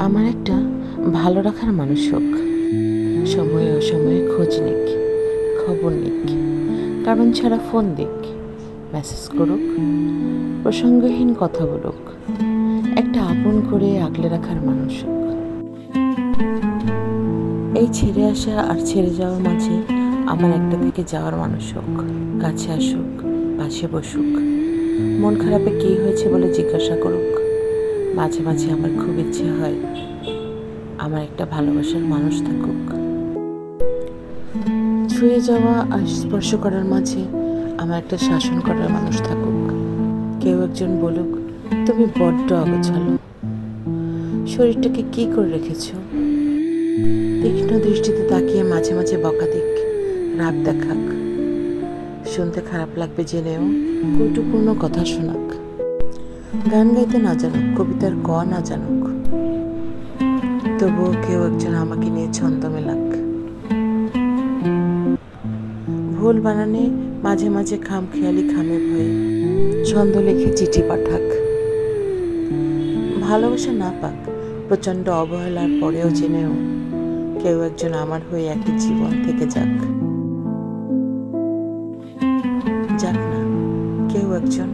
আমার একটা ভালো রাখার মানুষ হোক, সময়ে অসময়ে খোঁজ নিক, খবর নিক, কারণ ছাড়া ফোন দিক, মেসেজ করুক, প্রসঙ্গহীন কথা বলুক, একটা আপন করে আগলে রাখার মানুষ হোক। এই ছেড়ে আসা আর ছেড়ে যাওয়ার মাঝে আমার একটা থেকে যাওয়ার মানুষ হোক, কাছে আসুক, পাশে বসুক, মন খারাপে কী হয়েছে বলে জিজ্ঞাসা করুক। মাঝে মাঝে আমার খুব ইচ্ছে হয় আমার একটা ভালোবাসার মানুষ থাকুক। ছুঁয়ে যাওয়া আর স্পর্শ করার মাঝে আমার একটা শাসন করার মানুষ থাকুক। কেউ একজন বলুক, তুমি বড্ড অগোছালো, শরীরটাকে কি করে রেখেছ। তীক্ষ্ণ দৃষ্টিতে তাকিয়ে মাঝে মাঝে বকা দিক, রাগ দেখাক, শুনতে খারাপ লাগবে জেনেও কৌতুকপূর্ণ কথা শোনাক, গান গাইতে না জানুক, কবিতার ক না জানুক, তবুও কেউ একজন আমাকে নিয়ে ছন্দ মেলাক। ভুল বানানে মাঝে মাঝে খামখেয়ালি খামে ভয়ে ছন্দ লিখে চিঠি পাঠাক। ভালোবাসা না পাক, প্রচণ্ড অবহেলার পরেও জেনেও কেউ একজন আমার হয়ে একটা জীবন থেকে যাক। যাক না, কেউ একজন।